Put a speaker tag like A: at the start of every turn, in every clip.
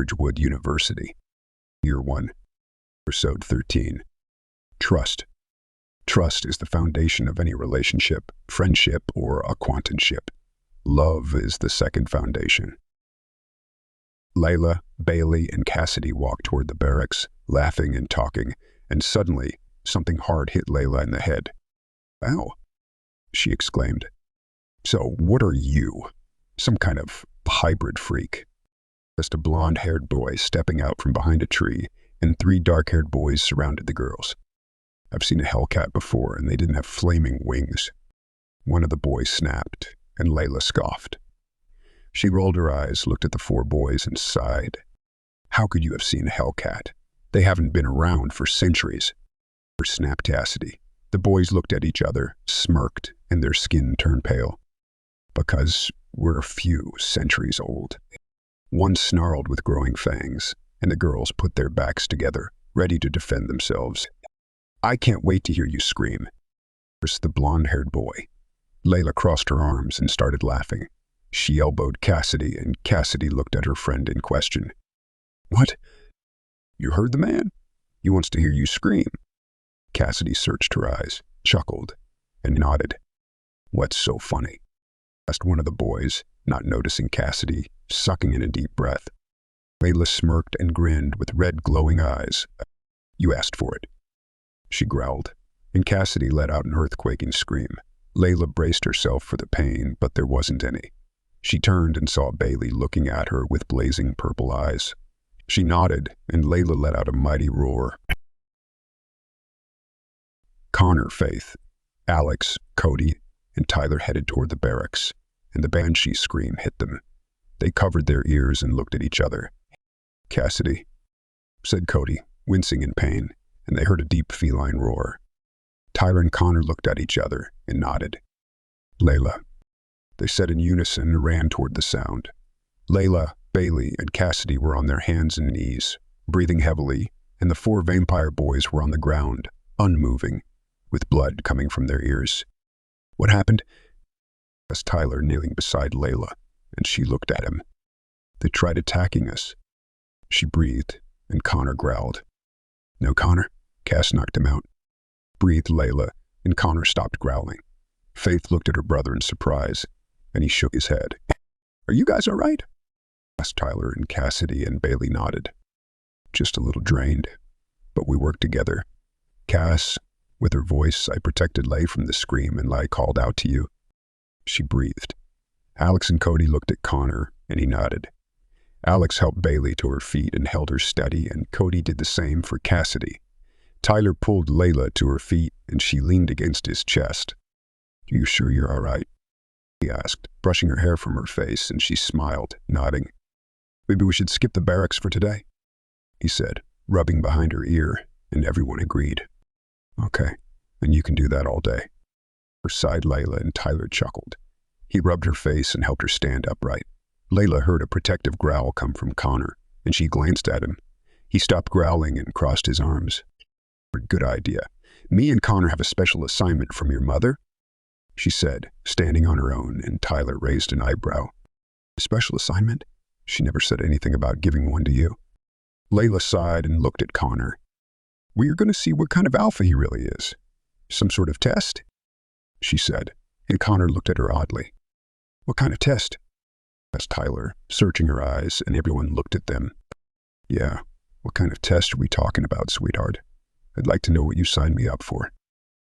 A: Edgewood University. Year 1. Episode 13. Trust. Trust is the foundation of any relationship, friendship, or acquaintanceship. Love is the second foundation. Layla, Bailey, and Cassidy walked toward the barracks, laughing and talking, and suddenly something hard hit Layla in the head. "Ow!" she exclaimed. "So what are you? Some kind of hybrid freak?" Just a blonde-haired boy stepping out from behind a tree, and 3 dark-haired boys surrounded the girls. "I've seen a hellcat before, and they didn't have flaming wings." One of the boys snapped, and Layla scoffed. She rolled her eyes, looked at the 4 boys, and sighed. "How could you have seen a hellcat? They haven't been around for centuries." Snapped Cassidy. The boys looked at each other, smirked, and their skin turned pale. "Because we're a few centuries old." One snarled with growing fangs, and the girls put their backs together, ready to defend themselves. "I can't wait to hear you scream." First, the blonde-haired boy. Layla crossed her arms and started laughing. She elbowed Cassidy, and Cassidy looked at her friend in question. "What? You heard the man? He wants to hear you scream." Cassidy searched her eyes, chuckled, and nodded. "What's so funny?" asked one of the boys, not noticing Cassidy, sucking in a deep breath. Layla smirked and grinned with red glowing eyes. "You asked for it," she growled, and Cassidy let out an earthquaking scream. Layla braced herself for the pain, but there wasn't any. She turned and saw Bailey looking at her with blazing purple eyes. She nodded, and Layla let out a mighty roar. Connor, Faith, Alex, Cody, and Tyler headed toward the barracks, and the banshee scream hit them. They covered their ears and looked at each other. "Cassidy," said Cody, wincing in pain, and they heard a deep feline roar. Tyler and Connor looked at each other and nodded. "Layla," they said in unison and ran toward the sound. Layla, Bailey, and Cassidy were on their hands and knees, breathing heavily, and the 4 vampire boys were on the ground, unmoving, with blood coming from their ears. "What happened?" asked Tyler, kneeling beside Layla, and she looked at him. "They tried attacking us," she breathed, and Connor growled. "No, Connor." Cass knocked him out. Breathed Layla, and Connor stopped growling. Faith looked at her brother in surprise, and he shook his head. "Are you guys all right?" asked Tyler, and Cassidy and Bailey nodded. "Just a little drained, but we worked together. Cass," with her voice, "I protected Lay from the scream, and Lay called out to you." She breathed. Alex and Cody looked at Connor, and he nodded. Alex helped Bailey to her feet and held her steady, and Cody did the same for Cassidy. Tyler pulled Layla to her feet, and she leaned against his chest. "Are you sure you're all right?" he asked, brushing her hair from her face, and she smiled, nodding. "Maybe we should skip the barracks for today," he said, rubbing behind her ear, and everyone agreed. "Okay, and you can do that all day," sighed Layla, and Tyler chuckled. He rubbed her face and helped her stand upright. Layla heard a protective growl come from Connor, and she glanced at him. He stopped growling and crossed his arms. "Good idea. Me and Connor have a special assignment from your mother," she said, standing on her own, and Tyler raised an eyebrow. "A special assignment? She never said anything about giving one to you." Layla sighed and looked at Connor. "We're going to see what kind of alpha he really is. Some sort of test?" she said, and Connor looked at her oddly. "What kind of test?" asked Tyler, searching her eyes, and everyone looked at them. "Yeah, what kind of test are we talking about, sweetheart? I'd like to know what you signed me up for,"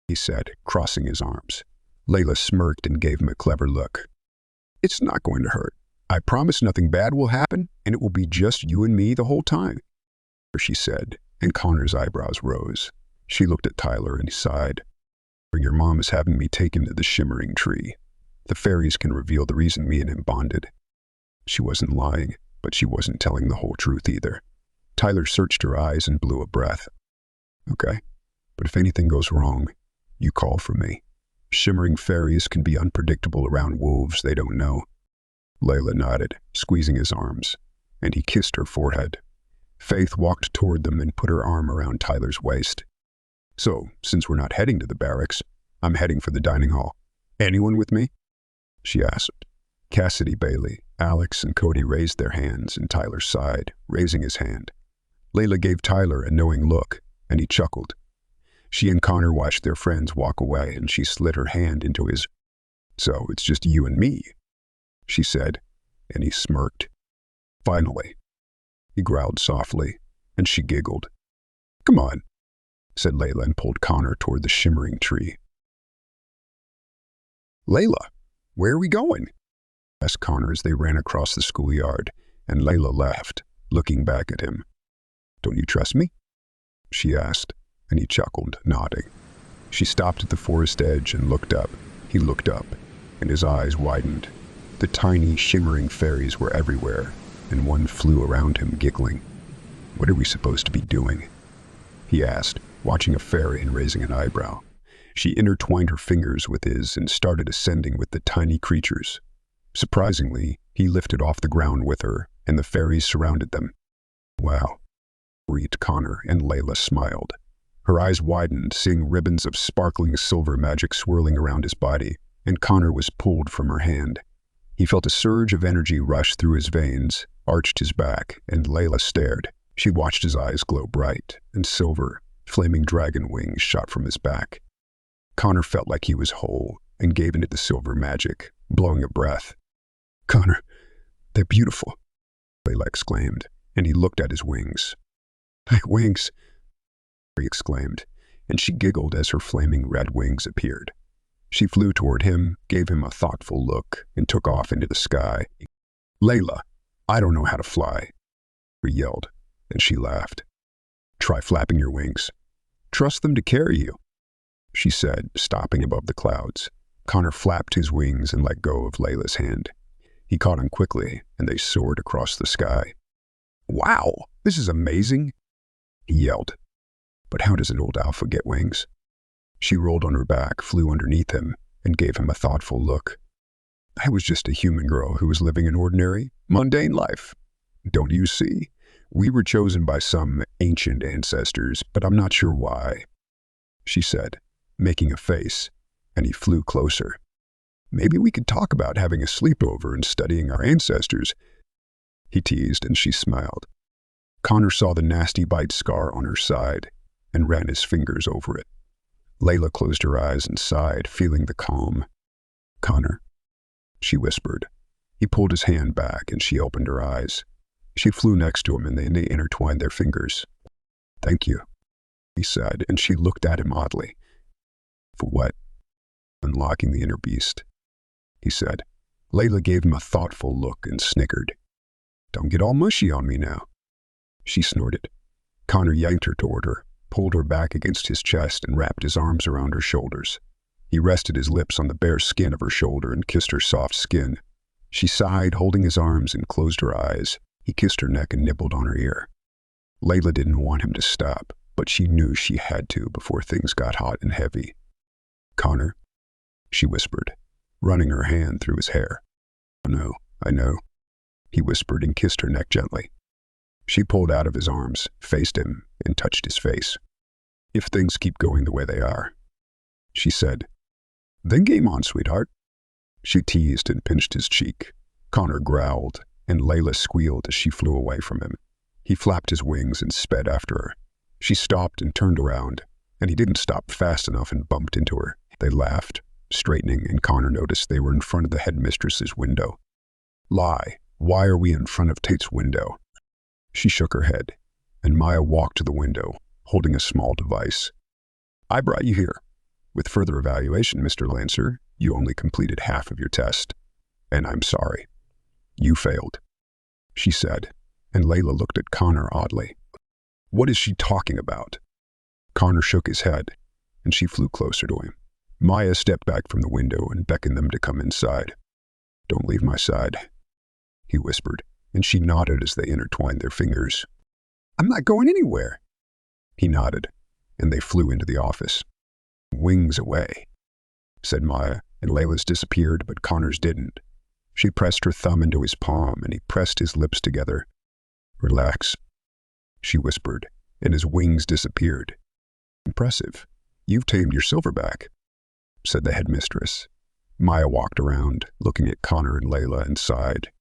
A: he said, crossing his arms. Layla smirked and gave him a clever look. "It's not going to hurt. I promise nothing bad will happen, and it will be just you and me the whole time," she said, and Connor's eyebrows rose. She looked at Tyler and sighed. "Your mom is having me take him to the shimmering tree. The fairies can reveal the reason me and him bonded." She wasn't lying, but she wasn't telling the whole truth either. Tyler searched her eyes and blew a breath. "Okay, but if anything goes wrong, you call for me. Shimmering fairies can be unpredictable around wolves they don't know." Layla nodded, squeezing his arms, and he kissed her forehead. Faith walked toward them and put her arm around Tyler's waist. "So, since we're not heading to the barracks, I'm heading for the dining hall. Anyone with me?" she asked. Cassidy, Bailey, Alex and Cody raised their hands, and Tyler sighed, raising his hand. Layla gave Tyler a knowing look, and he chuckled. She and Connor watched their friends walk away, and she slid her hand into his. "So it's just you and me," she said, and he smirked. "Finally," he growled softly, and she giggled. "Come on," said Layla, and pulled Connor toward the shimmering tree. "Layla, where are we going?" asked Connor as they ran across the schoolyard, and Layla laughed, looking back at him. "Don't you trust me?" she asked, and he chuckled, nodding. She stopped at the forest edge and looked up. He looked up, and his eyes widened. The tiny, shimmering fairies were everywhere, and one flew around him, giggling. "What are we supposed to be doing?" he asked, watching a fairy and raising an eyebrow. She intertwined her fingers with his and started ascending with the tiny creatures. Surprisingly, he lifted off the ground with her, and the fairies surrounded them. "Wow," breathed Connor, and Layla smiled. Her eyes widened, seeing ribbons of sparkling silver magic swirling around his body, and Connor was pulled from her hand. He felt a surge of energy rush through his veins, arched his back, and Layla stared. She watched his eyes glow bright, and silver, flaming dragon wings shot from his back. Connor felt like he was whole, and gave into the silver magic, blowing a breath. "Connor, they're beautiful," Layla exclaimed, and he looked at his wings. "My wings," he exclaimed, and she giggled as her flaming red wings appeared. She flew toward him, gave him a thoughtful look, and took off into the sky. "Layla, I don't know how to fly," he yelled, and she laughed. "Try flapping your wings. Trust them to carry you," she said, stopping above the clouds. Connor flapped his wings and let go of Layla's hand. He caught them quickly, and they soared across the sky. "Wow, this is amazing," he yelled. "But how does an old alpha get wings?" She rolled on her back, flew underneath him, and gave him a thoughtful look. "I was just a human girl who was living an ordinary, mundane life. Don't you see? We were chosen by some ancient ancestors, but I'm not sure why," she said, making a face, and he flew closer. "Maybe we could talk about having a sleepover and studying our ancestors," he teased, and she smiled. Connor saw the nasty bite scar on her side and ran his fingers over it. Layla closed her eyes and sighed, feeling the calm. "Connor," she whispered. He pulled his hand back, and she opened her eyes. She flew next to him, and they intertwined their fingers. "Thank you," he said, and she looked at him oddly. "For what?" "Unlocking the inner beast," he said. Layla gave him a thoughtful look and snickered. "Don't get all mushy on me now," she snorted. Connor yanked her toward her, pulled her back against his chest, and wrapped his arms around her shoulders. He rested his lips on the bare skin of her shoulder and kissed her soft skin. She sighed, holding his arms, and closed her eyes. He kissed her neck and nibbled on her ear. Layla didn't want him to stop, but she knew she had to before things got hot and heavy. "Connor," she whispered, running her hand through his hair. I know," he whispered and kissed her neck gently. She pulled out of his arms, faced him, and touched his face. "If things keep going the way they are," she said. "Then game on, sweetheart." She teased and pinched his cheek. Connor growled, and Layla squealed as she flew away from him. He flapped his wings and sped after her. She stopped and turned around, and he didn't stop fast enough and bumped into her. They laughed, straightening, and Connor noticed they were in front of the headmistress's window. Why are we in front of Tate's window?" She shook her head, and Maya walked to the window, holding a small device. "I brought you here. With further evaluation, Mr. Lancer, you only completed half of your test, and I'm sorry. You failed," she said, and Layla looked at Connor oddly. "What is she talking about?" Connor shook his head, and she flew closer to him. Maya stepped back from the window and beckoned them to come inside. "Don't leave my side," he whispered, and she nodded as they intertwined their fingers. "I'm not going anywhere." He nodded, and they flew into the office. "Wings away," said Maya, and Layla's disappeared, but Connor's didn't. She pressed her thumb into his palm, and he pressed his lips together. "Relax," she whispered, and his wings disappeared. "Impressive. You've tamed your Silverback," said the headmistress. Maya walked around, looking at Connor and Layla, and sighed.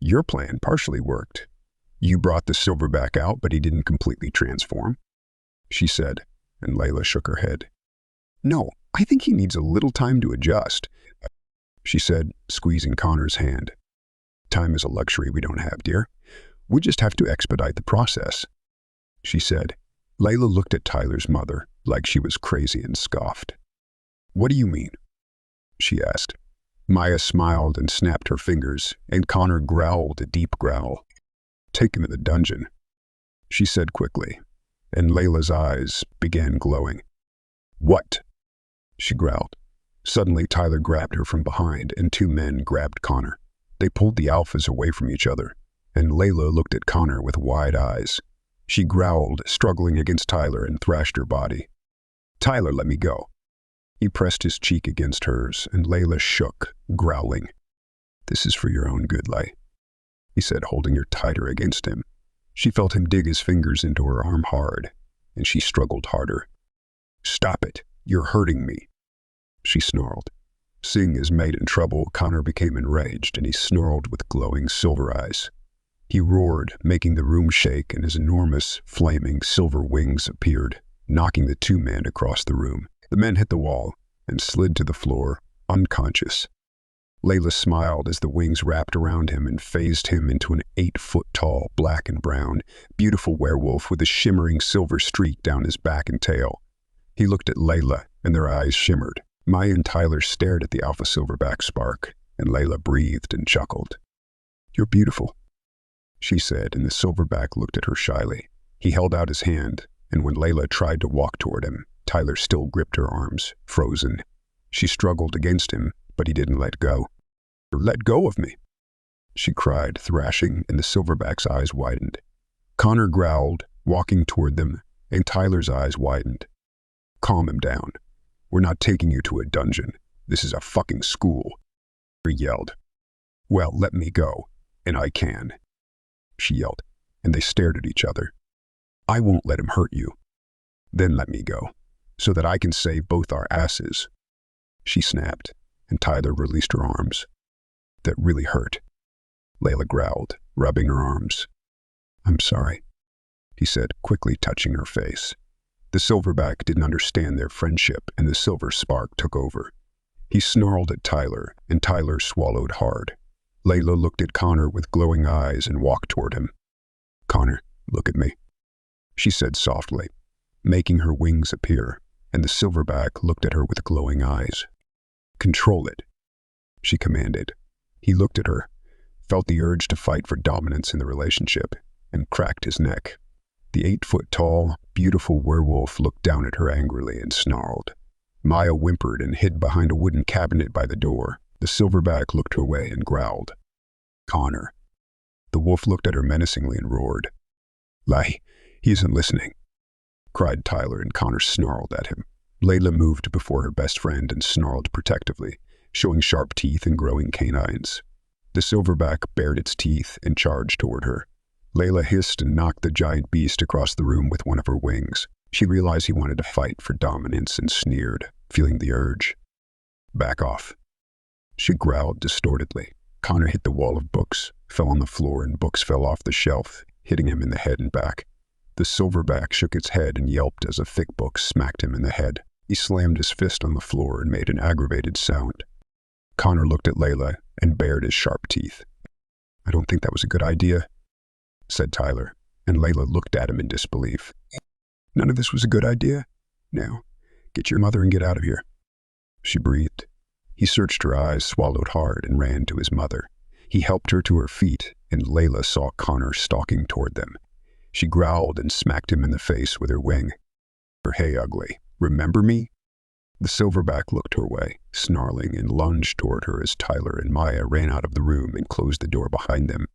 A: Your plan partially worked. You brought the Silverback out, but he didn't completely transform, she said, and Layla shook her head. No, I think he needs a little time to adjust, she said, squeezing Connor's hand. Time is a luxury we don't have, dear. We just have to expedite the process, she said. Layla looked at Tyler's mother like she was crazy and scoffed. What do you mean? She asked. Maya smiled and snapped her fingers, and Connor growled a deep growl. Take him to the dungeon, she said quickly, and Layla's eyes began glowing. What? She growled. Suddenly, Tyler grabbed her from behind, and two men grabbed Connor. They pulled the alphas away from each other, and Layla looked at Connor with wide eyes. She growled, struggling against Tyler, and thrashed her body. Tyler, let me go. He pressed his cheek against hers, and Layla shook, growling. This is for your own good, Lay, he said, holding her tighter against him. She felt him dig his fingers into her arm hard, and she struggled harder. Stop it, you're hurting me, she snarled. Seeing his mate in trouble, Connor became enraged, and he snarled with glowing silver eyes. He roared, making the room shake, and his enormous, flaming silver wings appeared, knocking the two men across the room. The men hit the wall and slid to the floor, unconscious. Layla smiled as the wings wrapped around him and phased him into an 8-foot-tall, black and brown, beautiful werewolf with a shimmering silver streak down his back and tail. He looked at Layla, and their eyes shimmered. Maya and Tyler stared at the alpha silverback spark, and Layla breathed and chuckled. You're beautiful, she said, and the silverback looked at her shyly. He held out his hand, and when Layla tried to walk toward him, Tyler still gripped her arms, frozen. She struggled against him, but he didn't let go. Let go of me, she cried, thrashing, and the silverback's eyes widened. Connor growled, walking toward them, and Tyler's eyes widened. Calm him down. We're not taking you to a dungeon. This is a fucking school, he yelled. Well, let me go, and I can, she yelled, and they stared at each other. I won't let him hurt you. Then let me go, so that I can save both our asses, she snapped, and Tyler released her arms. That really hurt, Layla growled, rubbing her arms. I'm sorry, he said, quickly touching her face. The silverback didn't understand their friendship, and the silver spark took over. He snarled at Tyler, and Tyler swallowed hard. Layla looked at Connor with glowing eyes and walked toward him. Connor, look at me, she said softly, making her wings appear, and the silverback looked at her with glowing eyes. Control it, she commanded. He looked at her, felt the urge to fight for dominance in the relationship, and cracked his neck. The 8-foot-tall, beautiful werewolf looked down at her angrily and snarled. Maya whimpered and hid behind a wooden cabinet by the door. The silverback looked her way and growled. Connor. The wolf looked at her menacingly and roared. Lay, he isn't listening, cried Tyler, and Connor snarled at him. Layla moved before her best friend and snarled protectively, showing sharp teeth and growing canines. The silverback bared its teeth and charged toward her. Layla hissed and knocked the giant beast across the room with one of her wings. She realized he wanted to fight for dominance and sneered, feeling the urge. Back off, she growled distortedly. Connor hit the wall of books, fell on the floor, and books fell off the shelf, hitting him in the head and back. The silverback shook its head and yelped as a thick book smacked him in the head. He slammed his fist on the floor and made an aggravated sound. Connor looked at Layla and bared his sharp teeth. I don't think that was a good idea, said Tyler, and Layla looked at him in disbelief. None of this was a good idea? Now, get your mother and get out of here, she breathed. He searched her eyes, swallowed hard, and ran to his mother. He helped her to her feet, and Layla saw Connor stalking toward them. She growled and smacked him in the face with her wing. Hey, ugly, remember me? The silverback looked her way, snarling, and lunged toward her as Tyler and Maya ran out of the room and closed the door behind them.